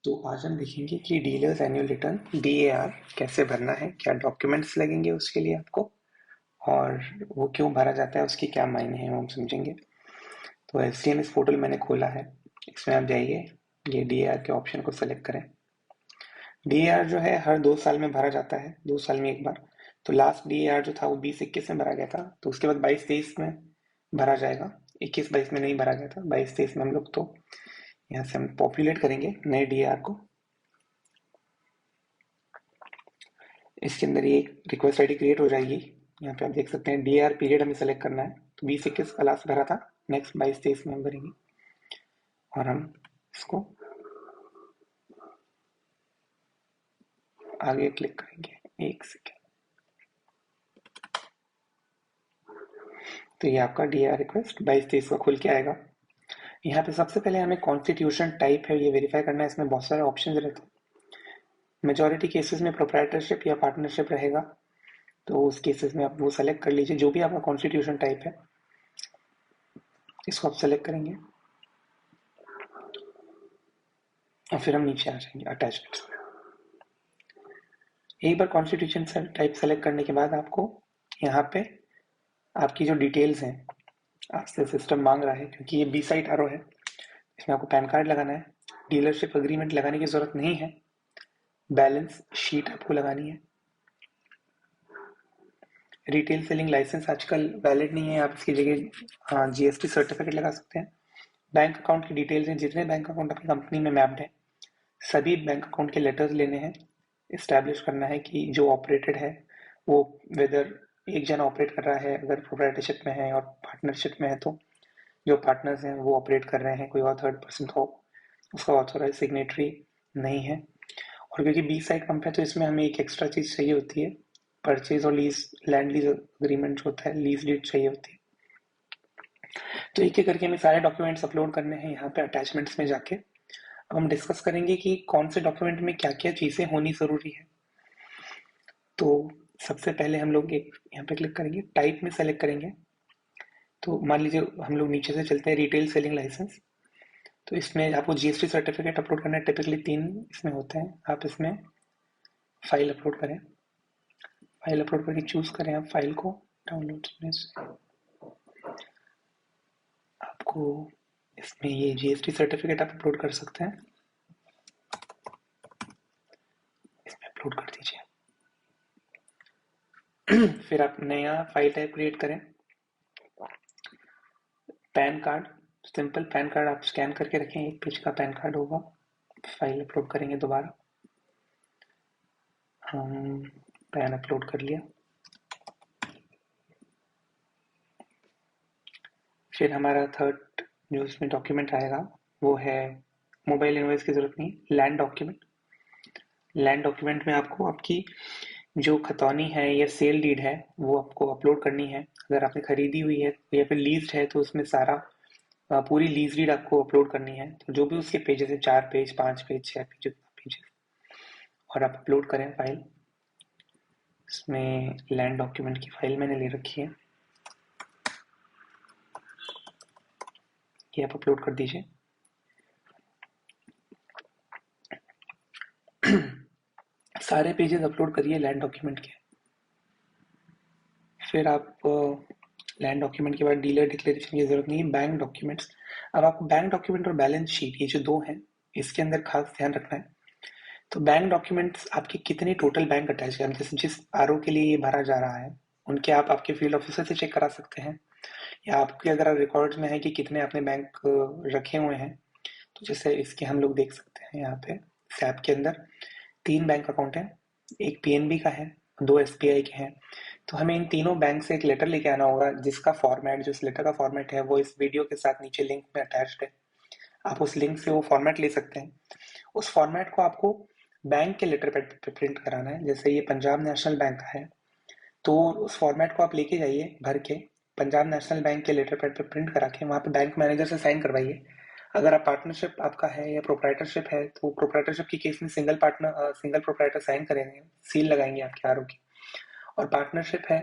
तो आज हम देखेंगे कि डीलर्स एनुअल रिटर्न DAR कैसे भरना है, क्या डॉक्यूमेंट्स लगेंगे उसके लिए आपको, और वो क्यों भरा जाता है, उसके क्या मायने हैं वो हम समझेंगे। तो HDMS पोर्टल मैंने खोला है, इसमें आप जाइए, ये DAR के ऑप्शन को सेलेक्ट करें। DAR जो है हर 2 साल में भरा जाता है, 2 साल में एक बार। तो लास्ट DAR जो था वो 20-21 में भरा गया था, तो उसके बाद 22-23 में भरा जाएगा। 21-22 में नहीं भरा गया था, 22-23 में हम लोग तो यहाँ से हम पॉपुलेट करेंगे नए DAR को। इसके अंदर ये एक रिक्वेस्ट आईडी क्रिएट हो जाएगी। यहाँ पे आप देख सकते हैं DAR पीरियड हमें सेलेक्ट करना है, तो 20-21 का लास्ट भरा था, नेक्स्ट 22-23 में हम भरेंगे और हम इसको आगे क्लिक करेंगे। एक सेकेंड। तो ये आपका DAR रिक्वेस्ट 22-23 का खुल के आएगा। यहाँ पे सबसे पहले हमें कॉन्स्टिट्यूशन टाइप है ये वेरीफाई करना है। इसमें बहुत सारे ऑप्शन रहते हैं। मेजोरिटी केसेस में प्रोप्राइटरशिप या पार्टनरशिप रहेगा, तो उस केसेस में आप वो सेलेक्ट कर लीजिए जो भी आपका कॉन्स्टिट्यूशन टाइप है, इसको आप सेलेक्ट करेंगे और फिर हम नीचे आ जाएंगे अटैचमेंट्स में। एक बार कॉन्स्टिट्यूशन टाइप सेलेक्ट करने के बाद आपको यहाँ पे आपकी जो डिटेल्स हैं आपसे सिस्टम मांग रहा है, क्योंकि ये बी साइट आरओ है, इसमें आपको पैन कार्ड लगाना है। डीलरशिप अग्रीमेंट लगाने की जरूरत नहीं है, बैलेंस शीट आपको लगानी है। रिटेल सेलिंग लाइसेंस आजकल वैलिड नहीं है, आप इसकी जगह GST सर्टिफिकेट लगा सकते हैं। बैंक अकाउंट की डिटेल्स हैं, जितने बैंक अकाउंट अपनी कंपनी में मैप्ड है सभी बैंक अकाउंट के लेटर्स लेने हैं। इस्टेब्लिश करना है कि जो ऑपरेटेड है वो वेदर एक जन ऑपरेट कर रहा है, अगर प्रोप्राइटरशिप में है, और पार्टनरशिप में है तो जो पार्टनर्स हैं वो ऑपरेट कर रहे हैं, कोई और थर्ड पर्सन हो उसका ऑथोराइज सिग्नेटरी नहीं है। और क्योंकि बी साइड पंप है तो इसमें हमें एक एक्स्ट्रा चीज चाहिए होती है, परचेज और लीज, लैंड लीज अग्रीमेंट जो होता है, लीज डीड चाहिए होती है। तो एक एक करके हमें सारे डॉक्यूमेंट्स अपलोड करने हैं यहाँ पे अटैचमेंट्स में जाके। अब हम डिस्कस करेंगे कि कौन से डॉक्यूमेंट में क्या क्या चीजें होनी जरूरी है। तो सबसे पहले हम लोग एक यहाँ पे क्लिक करेंगे, टाइप में सेलेक्ट करेंगे। तो मान लीजिए हम लोग नीचे से चलते हैं रिटेल सेलिंग लाइसेंस, तो इसमें आपको GST सर्टिफिकेट अपलोड करना है। टिपिकली 3 इसमें होते हैं। आप इसमें फाइल अपलोड करें, फाइल अपलोड करके चूज करें आप फाइल को। डाउनलोड में से आपको इसमें ये GST सर्टिफिकेट आप अपलोड कर सकते हैं, इसमें अपलोड कर दीजिए। फिर आप नया फाइल टाइप क्रिएट करें, pan card, simple pan card आप स्कैन करके रखें, 1 पेज का पैन कार्ड होगा। फाइल अपलोड करेंगे दोबारा, हम पैन अपलोड कर लिया। फिर हमारा थर्ड जो इसमें डॉक्यूमेंट आएगा वो है, मोबाइल इनवॉइस की जरूरत नहीं, लैंड डॉक्यूमेंट। लैंड डॉक्यूमेंट में आपको आपकी जो खतौनी है या सेल डीड है वो आपको अपलोड करनी है। अगर आपने खरीदी हुई है या फिर लीज्ड है तो उसमें सारा पूरी लीज डीड आपको अपलोड करनी है। तो जो भी उसके पेजेस है, 4 पेज, 5 पेज, 6 पेज, पेजेस, और आप अपलोड करें फाइल। इसमें लैंड डॉक्यूमेंट की फाइल मैंने ले रखी है, ये आप अपलोड कर दीजिए। सारे पेजेस अपलोड करिए लैंड डॉक्यूमेंट के। फिर आप लैंड डॉक्यूमेंट के बाद डीलर डिक्लेरेशन की जरूरत नहीं है, बैंक डॉक्यूमेंट्स। अब आपको बैंक डॉक्यूमेंट और बैलेंस शीट ये जो दो हैं इसके अंदर खास ध्यान रखना है। तो बैंक डॉक्यूमेंट्स आपके कितने टोटल बैंक अटैच है, जैसे जिस आरओ के लिए ये भरा जा रहा है उनके आप आपके फील्ड ऑफिसर से चेक करा सकते हैं, या आपके अगर रिकॉर्ड्स में है कि कितने आपने बैंक रखे हुए हैं। तो जैसे इसके हम लोग देख सकते हैं यहाँ पे सैप के अंदर 3 बैंक अकाउंट है, एक PNB का है, 2 SBI के हैं। तो हमें इन तीनों बैंक से एक लेटर लेके आना होगा जिसका फॉर्मेट, जो इस लेटर का फॉर्मेट है वो इस वीडियो के साथ नीचे लिंक में अटैच्ड है। आप उस लिंक से वो फॉर्मेट ले सकते हैं। उस फॉर्मेट को आपको बैंक के लेटर पैड पे प्रिंट कराना है। जैसे ये पंजाब नेशनल बैंक का है तो उस फॉर्मेट को आप लेके जाइए भर के, पंजाब नेशनल बैंक के लेटर पैड पे प्रिंट करा के वहाँ पे बैंक मैनेजर से साइन करवाइए। अगर आप पार्टनरशिप आपका है या प्रोप्राइटरशिप है तो प्रोप्राइटरशिप की केस में single partner single proprietor sign करेंगे, सील लगाएंगे आपके आरओ की। और पार्टनरशिप है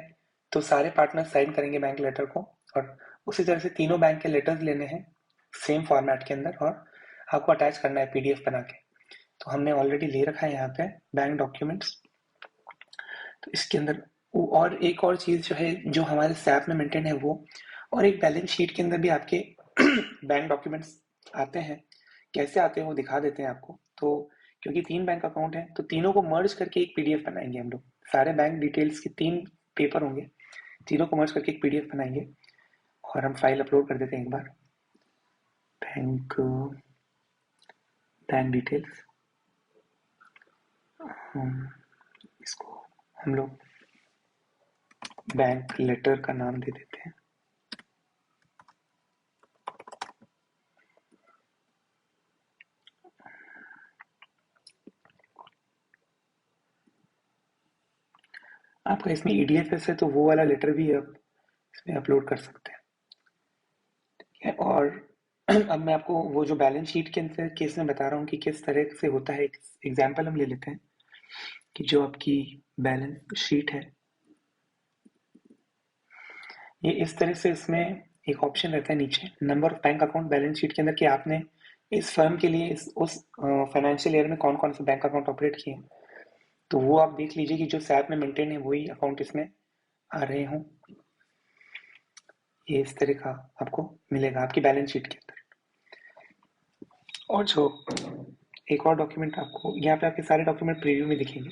तो सारे पार्टनर साइन करेंगे बैंक लेटर को। और उसी तरह से तीनों बैंक के लेटर्स लेने हैं सेम फॉर्मेट के अंदर, और आपको अटैच करना है PDF बना के। तो हमने ऑलरेडी ले रखा है यहाँ पे बैंक डॉक्यूमेंट्स। तो इसके अंदर और एक और चीज जो है जो हमारे सैप में मेंटेन है वो, और एक बैलेंस शीट के अंदर भी आपके बैंक डॉक्यूमेंट्स आते हैं। कैसे आते हैं वो दिखा देते हैं आपको। तो क्योंकि 3 बैंक अकाउंट हैं तो तीनों को मर्ज करके एक पीडीएफ बनाएंगे हम लोग। सारे बैंक डिटेल्स के 3 पेपर होंगे, तीनों को मर्ज करके एक पीडीएफ बनाएंगे और हम फाइल अपलोड कर देते हैं एक बार। बैंक बैंक डिटेल्स, इसको हम लोग बैंक लेटर का नाम दे देते हैं। आपका इसमें ईडीएफएस है तो वो वाला लेटर भी आप इसमें अपलोड कर सकते हैं। ठीक है, और अब मैं आपको वो जो बैलेंस शीट के अंदर केस में बता रहा हूँ कि किस तरह से होता है। एग्जाम्पल हम ले लेते हैं कि जो आपकी बैलेंस शीट है ये इस तरह से, इसमें एक ऑप्शन रहता है नीचे number of bank account balance sheet के अंदर कि आपने इस फर्म के लिए उस फाइनेंशियल ईयर में कौन कौन से बैंक अकाउंट ऑपरेट किए हैं। तो वो आप देख लीजिए कि जो सैप में मेंटेन है वही अकाउंट इसमें आ रहे हों। ये इस तरह का आपको मिलेगा आपकी बैलेंस शीट के अंदर। और जो एक और डॉक्यूमेंट आपको यहाँ पे आपके सारे डॉक्यूमेंट प्रीव्यू में दिखेंगे।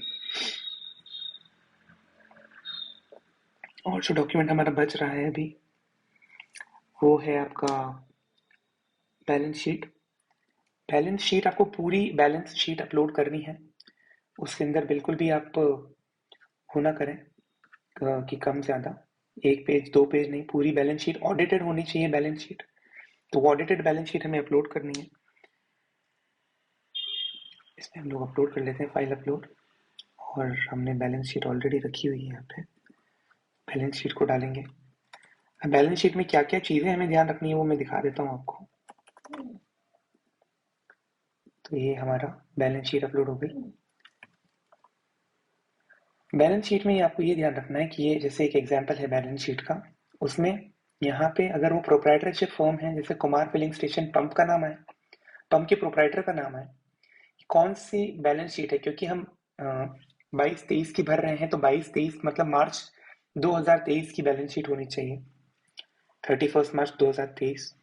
और जो डॉक्यूमेंट हमारा बच रहा है अभी वो है आपका बैलेंस शीट। बैलेंस शीट आपको पूरी बैलेंस शीट अपलोड करनी है। उसके अंदर बिल्कुल भी आप वो ना करें कि कम ज़्यादा, 1 पेज 2 पेज नहीं, पूरी बैलेंस शीट ऑडिटेड होनी चाहिए बैलेंस शीट। तो वो ऑडिटेड बैलेंस शीट हमें अपलोड करनी है। इसमें हम लोग अपलोड कर लेते हैं फाइल अपलोड, और हमने बैलेंस शीट ऑलरेडी रखी हुई है यहाँ पे। बैलेंस शीट को डालेंगे। अब बैलेंस शीट में क्या क्या चीज़ें हमें ध्यान रखनी है वो मैं दिखा देता हूँ आपको। तो ये हमारा बैलेंस शीट अपलोड हो गई। बैलेंस शीट में आपको ये ध्यान रखना है कि ये जैसे एक एग्जांपल है बैलेंस शीट का, उसमें यहाँ पे अगर वो प्रोप्राइटरशिप फर्म है, जैसे कुमार फिलिंग स्टेशन पंप का नाम है, पंप के प्रोप्राइटर का नाम है, कौन सी बैलेंस शीट है, क्योंकि हम 22-23 की भर रहे हैं तो 22-23 मतलब मार्च 2023 की बैलेंस शीट होनी चाहिए, 31 मार्च 2023।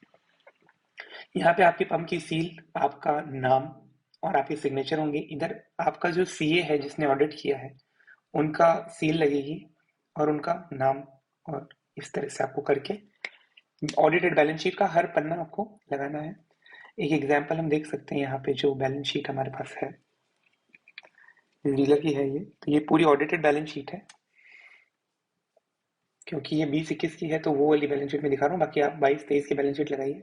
यहाँ पे आपके पंप की सील, आपका नाम और आपके सिग्नेचर होंगे। इधर आपका जो सीए है जिसने ऑडिट किया है उनका सील लगेगी और उनका नाम, और इस तरह से आपको करके ऑडिटेड बैलेंस शीट का हर पन्ना आपको लगाना है। एक एग्जांपल हम देख सकते हैं यहाँ पे जो बैलेंस शीट हमारे पास है, डीलर की है ये, तो ये पूरी ऑडिटेड बैलेंस शीट है। क्योंकि ये 20-21 की है तो वो वाली बैलेंस शीट में दिखा रहा हूँ, बाकी आप 22-23 की बैलेंस शीट लगाइए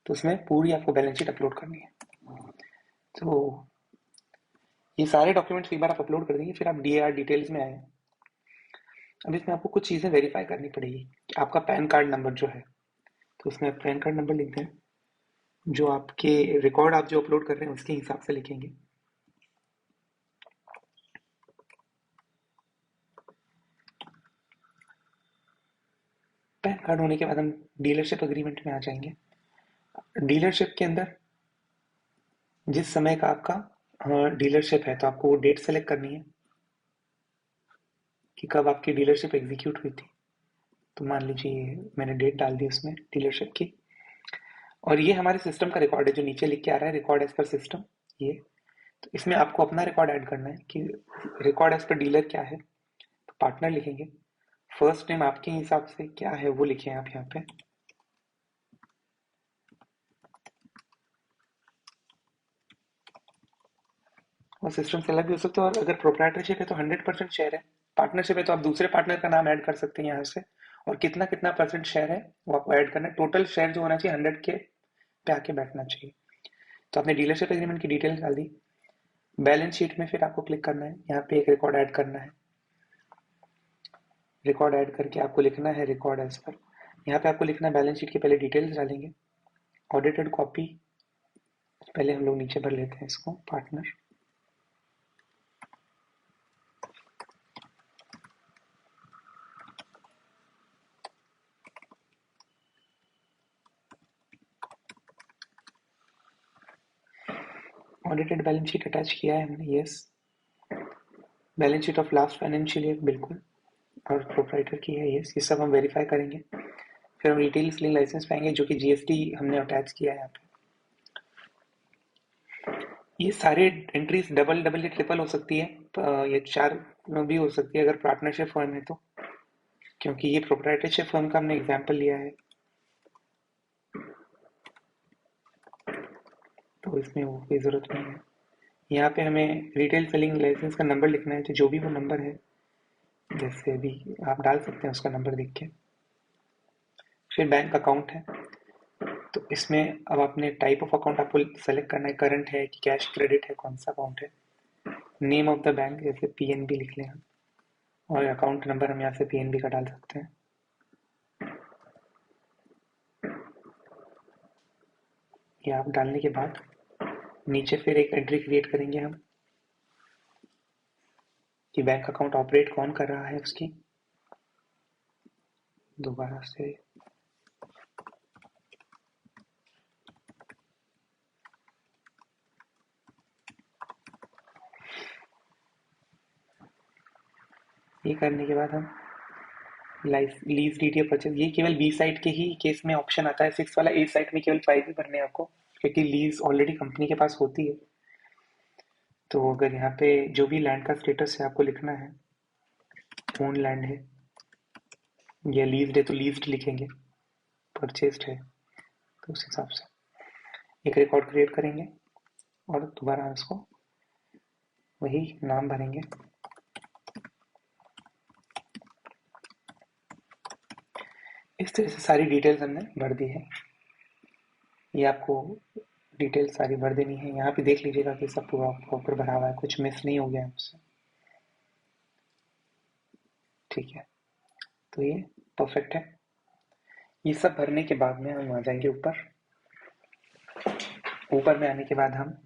तो उसमें पूरी आपको बैलेंस शीट अपलोड करनी है। तो ये सारे डॉक्यूमेंट्स एक बार आप अपलोड कर देंगे, फिर आप डीआर डिटेल्स में आए। अब इसमें आपको कुछ चीज़ें वेरीफाई करनी पड़ेगी कि आपका पैन कार्ड नंबर जो है, तो उसमें पैन कार्ड नंबर लिख दें, जो आपके रिकॉर्ड आप जो अपलोड कर रहे हैं उसके हिसाब से लिखेंगे। पैन कार्ड होने के बाद हम डीलरशिप अग्रीमेंट में आ जाएंगे। डीलरशिप के अंदर जिस समय का आपका डीलरशिप है तो आपको वो डेट सेलेक्ट करनी है कि कब आपकी डीलरशिप एग्जीक्यूट हुई थी। तो मान लीजिए मैंने डेट डाल दी उसमें डीलरशिप की, और ये हमारे सिस्टम का रिकॉर्ड है जो नीचे लिख के आ रहा है, रिकॉर्ड एज पर सिस्टम। ये तो इसमें आपको अपना रिकॉर्ड ऐड करना है कि रिकॉर्ड एज पर डीलर क्या है। तो पार्टनर लिखेंगे, फर्स्ट नेम आपके हिसाब से क्या है वो लिखें आप यहाँ पे। और सिस्टम से अलग भी हो सकता है, और अगर प्रोप्राइटरशिप है तो 100% शेयर है। पार्टनरशिप है तो आप दूसरे पार्टनर का नाम ऐड कर सकते हैं यहाँ से, और कितना कितना परसेंट शेयर है वो आपको ऐड करना है। टोटल शेयर जो होना चाहिए 100 के पे आके बैठना चाहिए। तो आपने डीलरशिप एग्रीमेंट की डिटेल्स डाल दी। बैलेंस शीट में फिर आपको क्लिक करना है, यहाँ पे एक रिकॉर्ड ऐड करना है। रिकॉर्ड ऐड करके आपको लिखना है रिकॉर्ड एज पर। यहाँ पे आपको लिखना है बैलेंस शीट के पहले डिटेल्स डालेंगे, ऑडिटेड कॉपी। पहले हम लोग नीचे भर लेते हैं इसको, partner. Audited balance sheet attach किया है हमने, yes. Balance sheet of last financial year, बिल्कुल। और प्रोप्राइटर की है, यस। ये सब हम वेरीफाई करेंगे। फिर हम रिटेल सेलिंग लाइसेंस पाएंगे जो कि जीएसटी हमने अटैच किया है यहाँ पे। ये सारे एंट्रीज डबल डबल या ट्रिपल हो सकती है, ये 4 भी हो सकती है अगर पार्टनरशिप फर्म है तो, क्योंकि ये प्रोप्राइटरशिप फर्म का हमने एग्जाम्पल लिया है, तो इसमें वो कोई ज़रूरत नहीं है। यहाँ पे हमें रिटेल सेलिंग लाइसेंस का नंबर लिखना है, तो जो भी वो नंबर है, जैसे अभी आप डाल सकते हैं उसका नंबर देख के। फिर बैंक अकाउंट है, तो इसमें अब अपने टाइप ऑफ अकाउंट आपको सेलेक्ट करना है, करंट है कि कैश क्रेडिट है, कौन सा अकाउंट है। नेम ऑफ द बैंक जैसे पीएनबी लिख लें हम, और अकाउंट नंबर हम यहाँ से पीएनबी का डाल सकते हैं। ये आप डालने के बाद नीचे फिर एक एंट्री क्रिएट करेंगे हम कि बैंक अकाउंट ऑपरेट कौन कर रहा है उसकी। दोबारा से ये करने के बाद हम लीज डीड या परचेज, ये केवल बी साइट के ही केस में ऑप्शन आता है। 6 वाला ए साइट में केवल प्राइस ही भरने हैं आपको, क्योंकि लीज ऑलरेडी कंपनी के पास होती है। तो अगर यहाँ पे जो भी लैंड का स्टेटस है आपको लिखना है, ओन लैंड है या लीज्ड है तो लीज्ड लिखेंगे, परचेस्ड है तो उस हिसाब से एक रिकॉर्ड क्रिएट करेंगे और दोबारा इसको वही नाम भरेंगे। इस तरह से सारी डिटेल्स हमने भर दी है। ये आपको डिटेल सारी भर देनी है। यहाँ पे देख लीजिएगा कि सब पूरा प्रॉपर भरा हुआ है, कुछ मिस नहीं हो गया है मुझसे। ठीक है, तो ये परफेक्ट है। ये सब भरने के बाद में हम आ जाएंगे ऊपर। ऊपर में आने के बाद हम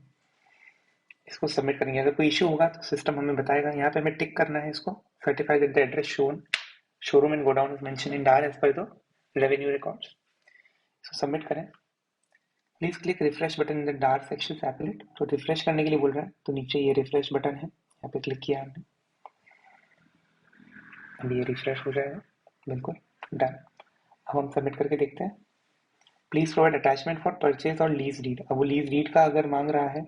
इसको सबमिट करेंगे। अगर कोई इश्यू होगा तो सिस्टम हमें बताएगा। यहाँ पे हमें टिक करना है इसको, certify that the address shown showroom and godown is mention in DAR as per the revenue records. इसको सबमिट करें। Please click refresh button in the DAR section applet. तो रिफ्रेश करने के लिए बोल रहा है, तो नीचे ये रिफ्रेश बटन है, यहाँ पे क्लिक किया हमने। अभी ये रिफ्रेश हो जाएगा, बिल्कुल डन। अब हम सबमिट करके देखते हैं। Please provide attachment for purchase और लीज डीड। अब वो लीज डीड का अगर मांग रहा है,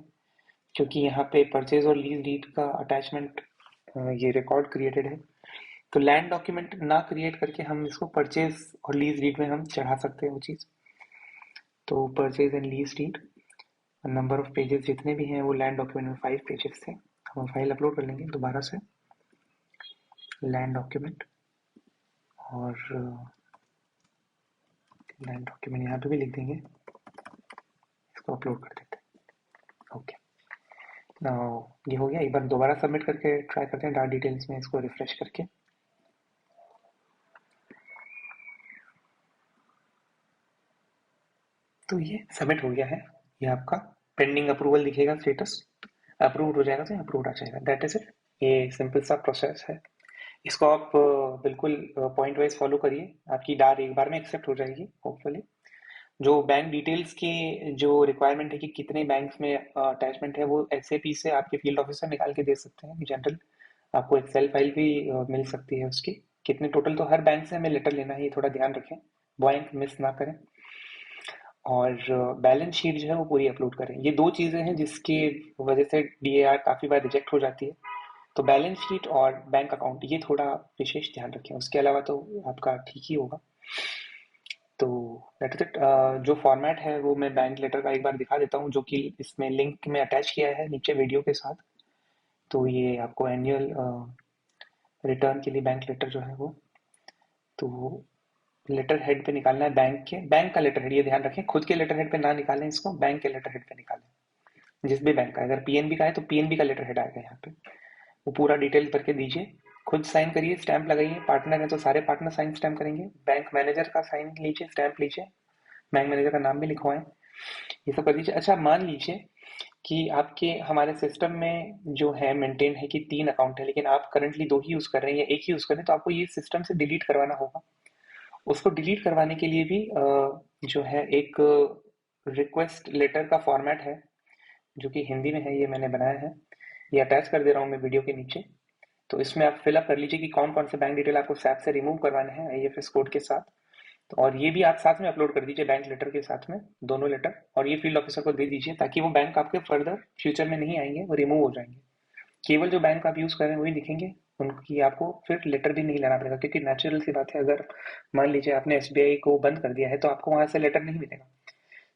क्योंकि यहाँ पे परचेज और लीज डीड का अटैचमेंट ये रिकॉर्ड क्रिएटेड है, तो लैंड डॉक्यूमेंट ना क्रिएट करके हम इसको परचेज और लीज डीड में हम चढ़ा सकते हैं वो चीज़। तो purchase and lease deed, number of pages जितने भी हैं वो लैंड डॉक्यूमेंट में 5 पेजेस थे। हम फाइल अपलोड कर लेंगे दोबारा से, लैंड डॉक्यूमेंट, और लैंड डॉक्यूमेंट यहाँ पे भी लिख देंगे, इसको अपलोड कर देते हैं। ओके, ये हो गया। एक बार दोबारा सबमिट करके ट्राई करते हैं डाटा डिटेल्स में, इसको रिफ्रेश करके। तो ये सबमिट हो गया है। ये आपका पेंडिंग अप्रूवल दिखेगा, स्टेटस अप्रूव्ड हो जाएगा तो अप्रूव्ड आ जाएगा। That is it. ये सिंपल सा प्रोसेस है। इसको आप बिल्कुल पॉइंट वाइज फॉलो करिए, आपकी डार एक बार में एक्सेप्ट हो जाएगी होपफुली। जो बैंक डिटेल्स की जो रिक्वायरमेंट है कि कितने बैंक्स में अटैचमेंट है, वो एसएपी से आपके फील्ड ऑफिसर निकाल के दे सकते हैं। जनरल आपको एक्सेल फाइल भी मिल सकती है उसकी, कितने टोटल। तो हर बैंक से हमें लेटर लेना है, ये थोड़ा ध्यान रखें, बैंक मिस ना करें। और बैलेंस शीट जो है वो पूरी अपलोड करें। ये 2 चीज़ें हैं जिसकी वजह से डीएआर काफ़ी बार रिजेक्ट हो जाती है। तो बैलेंस शीट और बैंक अकाउंट ये थोड़ा विशेष ध्यान रखें, उसके अलावा तो आपका ठीक ही होगा। तो दैट इज इट। जो फॉर्मेट है वो मैं बैंक लेटर का एक बार दिखा देता हूँ, जो कि इसमें लिंक में अटैच किया है नीचे वीडियो के साथ। तो ये आपको एनुअल रिटर्न के लिए बैंक लेटर जो है वो, तो लेटर हेड पे निकालना है, बैंक का लेटर हेड। ये ध्यान रखें, खुद के लेटर हेड पे ना निकालें इसको, बैंक के लेटर हेड पे निकालें। जिस भी बैंक का, अगर पीएनबी का है तो पीएनबी का लेटर हेड आएगा यहाँ पे। वो पूरा डिटेल करके दीजिए, खुद साइन करिए, स्टैंप लगाइए। पार्टनर है तो सारे पार्टनर साइन स्टैंप करेंगे। बैंक मैनेजर का साइन लीजिए, स्टैंप लीजिए, बैंक मैनेजर का नाम भी लिखवाएं, ये सब कर दीजिए। अच्छा, मान लीजिए कि आपके हमारे सिस्टम में जो है मेंटेन है कि 3 अकाउंट है, लेकिन आप करंटली 2 ही यूज कर रहे हैं या एक ही यूज कर रहे हैं, तो आपको ये सिस्टम से डिलीट करवाना होगा। उसको डिलीट करवाने के लिए भी जो है एक रिक्वेस्ट लेटर का फॉर्मेट है, जो कि हिंदी में है, ये मैंने बनाया है, ये अटैच कर दे रहा हूँ मैं वीडियो के नीचे। तो इसमें आप फिलअप कर लीजिए कि कौन कौन से बैंक डिटेल आपको सैप से रिमूव करवाने हैं आईएफएस कोड के साथ। तो और ये भी आप साथ में अपलोड कर दीजिए बैंक लेटर के साथ में, दोनों लेटर, और ये फील्ड ऑफिसर को दे दीजिए ताकि वो बैंक आपके फर्दर फ्यूचर में नहीं आएंगे, वो रिमूव हो जाएंगे। केवल जो बैंक आप यूज कर रहे हैं वही दिखेंगे, उनकी आपको फिर लेटर भी नहीं लाना पड़ेगा, क्योंकि नेचुरल सी बात है, अगर मान लीजिए आपने एसबीआई को बंद कर दिया है तो आपको वहां से लेटर नहीं मिलेगा।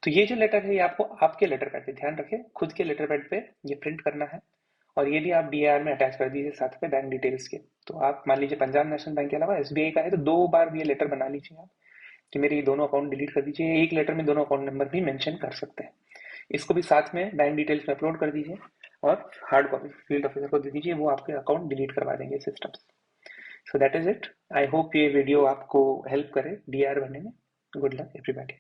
तो ये जो लेटर है ये आपको आपके लेटर पैड पे, ध्यान रखें, खुद के लेटर पैड पे ये प्रिंट करना है। और ये भी आप डीआर में अटैच कर दीजिए साथ में बैंक डिटेल्स के। तो आप मान लीजिए पंजाब नेशनल बैंक के अलावा एसबीआई का है तो 2 बार ये लेटर बना लीजिए आप कि मेरे ये दोनों अकाउंट डिलीट कर दीजिए। एक लेटर में दोनों अकाउंट नंबर भी मेंशन कर सकते हैं। इसको भी साथ में बैंक डिटेल्स में अपलोड कर दीजिए और हार्ड कॉपी फील्ड ऑफिसर को दे दीजिए, वो आपके अकाउंट डिलीट करवा देंगे सिस्टम से। So that is it. I hope ये वीडियो आपको हेल्प करे डीआर बनने में। Good luck everybody.